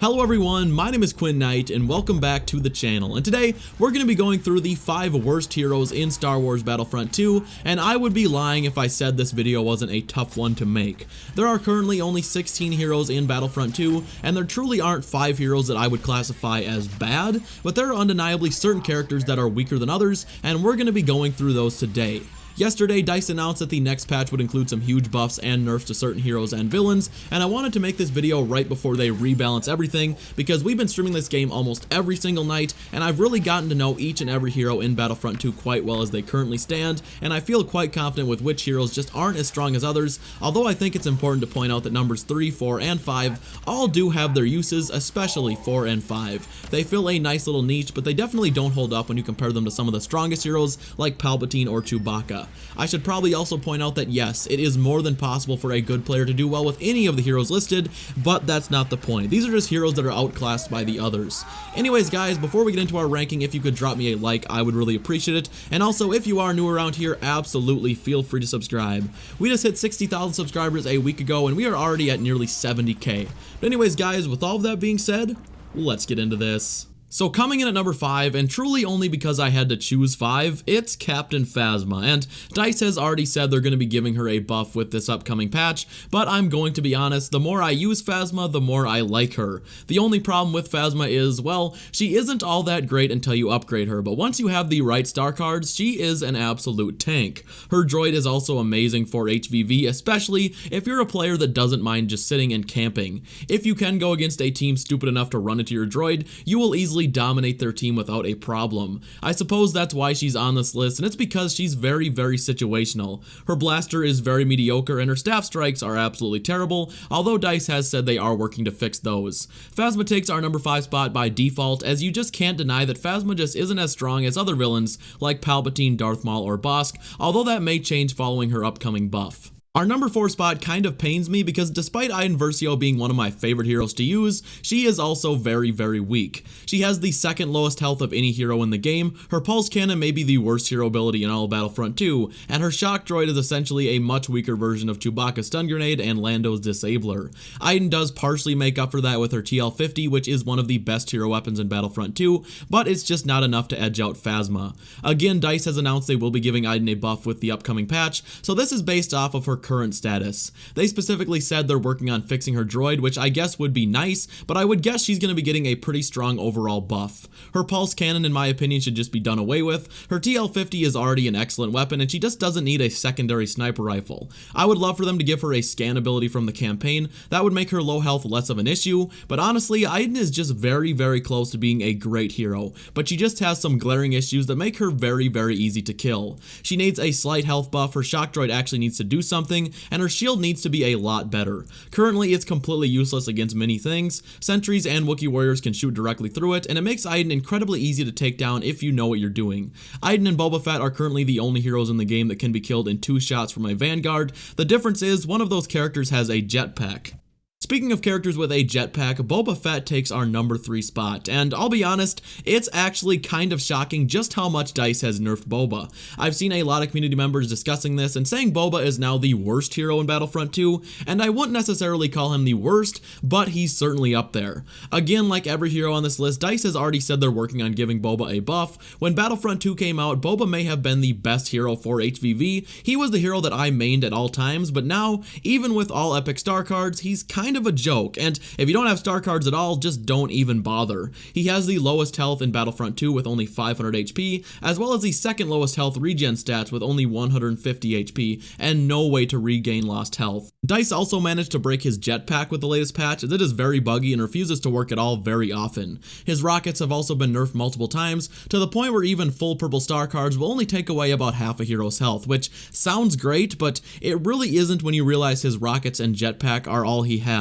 Hello everyone, my name is Quinn Knight and welcome back to the channel, and today we're going to be going through the 5 worst heroes in Star Wars Battlefront 2, and I would be lying if I said this video wasn't a tough one to make. There are currently only 16 heroes in Battlefront 2, and there truly aren't 5 heroes that I would classify as bad, but there are undeniably certain characters that are weaker than others, and we're going to be going through those today. Yesterday, DICE announced that the next patch would include some huge buffs and nerfs to certain heroes and villains, and I wanted to make this video right before they rebalance everything, because we've been streaming this game almost every single night, and I've really gotten to know each and every hero in Battlefront 2 quite well as they currently stand, and I feel quite confident with which heroes just aren't as strong as others, although I think it's important to point out that numbers 3, 4, and 5 all do have their uses, especially 4 and 5. They fill a nice little niche, but they definitely don't hold up when you compare them to some of the strongest heroes like Palpatine or Chewbacca. I should probably also point out that yes, it is more than possible for a good player to do well with any of the heroes listed, but that's not the point. These are just heroes that are outclassed by the others. Anyways guys, before we get into our ranking, if you could drop me a like, I would really appreciate it, and also if you are new around here, absolutely feel free to subscribe. We just hit 60,000 subscribers a week ago and we are already at nearly 70k. But anyways guys, with all of that being said, let's get into this. So coming in at number 5, and truly only because I had to choose 5, it's Captain Phasma, and DICE has already said they're going to be giving her a buff with this upcoming patch, but I'm going to be honest, the more I use Phasma, the more I like her. The only problem with Phasma is, well, she isn't all that great until you upgrade her, but once you have the right star cards, she is an absolute tank. Her droid is also amazing for HVV, especially if you're a player that doesn't mind just sitting and camping. If you can go against a team stupid enough to run into your droid, you will easily dominate their team without a problem. I suppose that's why she's on this list, and it's because she's very situational. Her blaster is very mediocre and her staff strikes are absolutely terrible, although DICE has said they are working to fix those. Phasma takes our number 5 spot by default, as you just can't deny that Phasma just isn't as strong as other villains like Palpatine, Darth Maul, or Bosk, although that may change following her upcoming buff. Our number 4 spot kind of pains me because despite IDEN Versio being one of my favorite heroes to use, she is also very weak. She has the second lowest health of any hero in the game, her pulse cannon may be the worst hero ability in all of Battlefront 2, and her shock droid is essentially a much weaker version of Chewbacca's stun grenade and Lando's disabler. IDEN does partially make up for that with her TL-50, which is one of the best hero weapons in Battlefront 2, but it's just not enough to edge out Phasma. Again, DICE has announced they will be giving IDEN a buff with the upcoming patch, so this is based off of her current status. They specifically said they're working on fixing her droid, which I guess would be nice, but I would guess she's going to be getting a pretty strong overall buff. Her pulse cannon, in my opinion, should just be done away with. Her TL-50 is already an excellent weapon, and she just doesn't need a secondary sniper rifle. I would love for them to give her a scan ability from the campaign. That would make her low health less of an issue, but honestly, IDEN is just very close to being a great hero, but she just has some glaring issues that make her very easy to kill. She needs a slight health buff, her shock droid actually needs to do something, and her shield needs to be a lot better. Currently, it's completely useless against many things. Sentries and Wookiee warriors can shoot directly through it, and it makes IDEN incredibly easy to take down if you know what you're doing. IDEN and Boba Fett are currently the only heroes in the game that can be killed in 2 shots from a Vanguard. The difference is one of those characters has a jetpack. Speaking of characters with a jetpack, Boba Fett takes our number 3 spot, and I'll be honest, it's actually kind of shocking just how much DICE has nerfed Boba. I've seen a lot of community members discussing this and saying Boba is now the worst hero in Battlefront 2, and I wouldn't necessarily call him the worst, but he's certainly up there. Again, like every hero on this list, DICE has already said they're working on giving Boba a buff. When Battlefront 2 came out, Boba may have been the best hero for HVV. He was the hero that I mained at all times, but now, even with all epic star cards, he's kind of a joke, and if you don't have star cards at all, just don't even bother. He has the lowest health in Battlefront 2 with only 500 HP, as well as the second lowest health regen stats with only 150 HP, and no way to regain lost health. DICE also managed to break his jetpack with the latest patch, as it is very buggy and refuses to work at all very often. His rockets have also been nerfed multiple times, to the point where even full purple star cards will only take away about half a hero's health, which sounds great, but it really isn't when you realize his rockets and jetpack are all he has.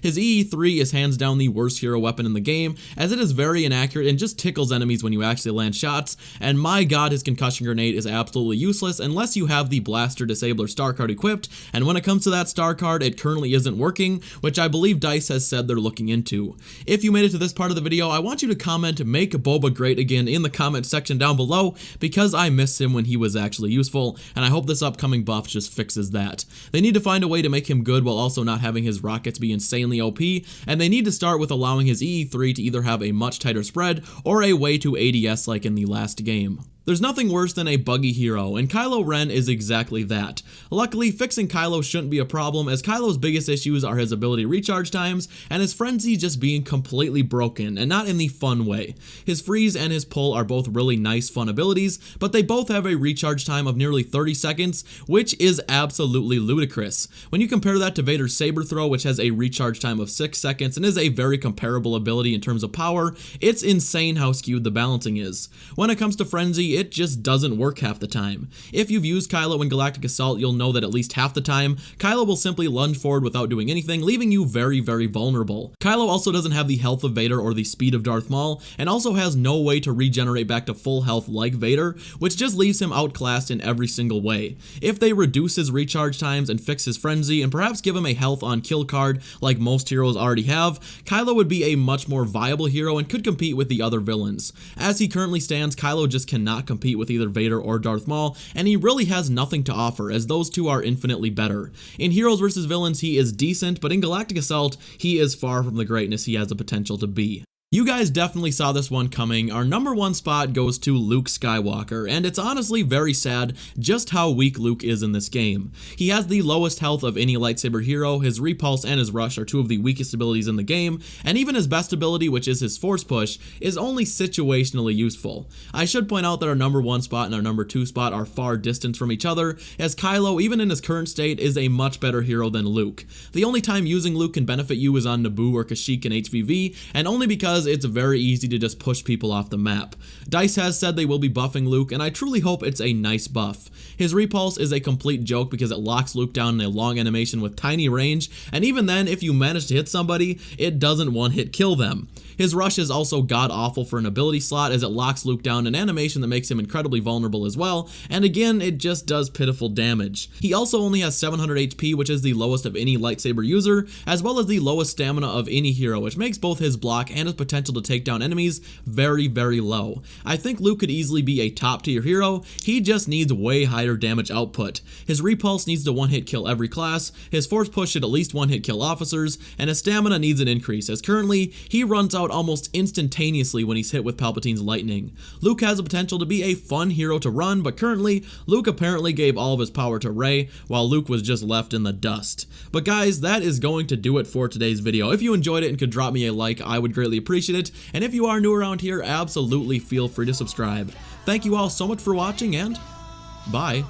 His EE3 is hands down the worst hero weapon in the game, as it is very inaccurate and just tickles enemies when you actually land shots, and my god, his concussion grenade is absolutely useless unless you have the blaster disabler star card equipped, and when it comes to that star card, it currently isn't working, which I believe DICE has said they're looking into. If you made it to this part of the video, I want you to comment "Make Boba Great Again" in the comment section down below, because I miss him when he was actually useful, and I hope this upcoming buff just fixes that. They need to find a way to make him good while also not having his rockets to be insanely OP, and they need to start with allowing his EE3 to either have a much tighter spread or a way to ADS like in the last game. There's nothing worse than a buggy hero, and Kylo Ren is exactly that. Luckily, fixing Kylo shouldn't be a problem, as Kylo's biggest issues are his ability recharge times and his frenzy just being completely broken, and not in the fun way. His freeze and his pull are both really nice fun abilities, but they both have a recharge time of nearly 30 seconds, which is absolutely ludicrous. When you compare that to Vader's saber throw, which has a recharge time of 6 seconds and is a very comparable ability in terms of power, it's insane how skewed the balancing is. When it comes to frenzy, it just doesn't work half the time. If you've used Kylo in Galactic Assault, you'll know that at least half the time, Kylo will simply lunge forward without doing anything, leaving you very, very vulnerable. Kylo also doesn't have the health of Vader or the speed of Darth Maul, and also has no way to regenerate back to full health like Vader, which just leaves him outclassed in every single way. If they reduce his recharge times and fix his frenzy, and perhaps give him a health on kill card like most heroes already have, Kylo would be a much more viable hero and could compete with the other villains. As he currently stands, Kylo just cannot compete with either Vader or Darth Maul, and he really has nothing to offer, as those two are infinitely better. In Heroes vs. Villains, he is decent, but in Galactic Assault, he is far from the greatness he has the potential to be. You guys definitely saw this one coming. Our number one spot goes to Luke Skywalker, and it's honestly very sad just how weak Luke is in this game. He has the lowest health of any lightsaber hero, his repulse and his rush are two of the weakest abilities in the game, and even his best ability, which is his force push, is only situationally useful. I should point out that our number one spot and our number two spot are far distant from each other, as Kylo, even in his current state, is a much better hero than Luke. The only time using Luke can benefit you is on Naboo or Kashyyyk in HVV, and only because it's very easy to just push people off the map. DICE has said they will be buffing Luke, and I truly hope it's a nice buff. His repulse is a complete joke because it locks Luke down in a long animation with tiny range, and even then, if you manage to hit somebody, it doesn't one-hit kill them. His rush is also god-awful for an ability slot, as it locks Luke down in an animation that makes him incredibly vulnerable as well, and again, it just does pitiful damage. He also only has 700 HP, which is the lowest of any lightsaber user, as well as the lowest stamina of any hero, which makes both his block and his potential to take down enemies very, very low. I think Luke could easily be a top tier hero, he just needs way higher damage output. His repulse needs to one-hit kill every class, his force push should at least one-hit kill officers, and his stamina needs an increase, as currently, he runs out almost instantaneously when he's hit with Palpatine's lightning. Luke has the potential to be a fun hero to run, but currently, Luke apparently gave all of his power to Rey, while Luke was just left in the dust. But guys, that is going to do it for today's video. If you enjoyed it and could drop me a like, I would greatly appreciate it, and if you are new around here, absolutely feel free to subscribe. Thank you all so much for watching, and bye.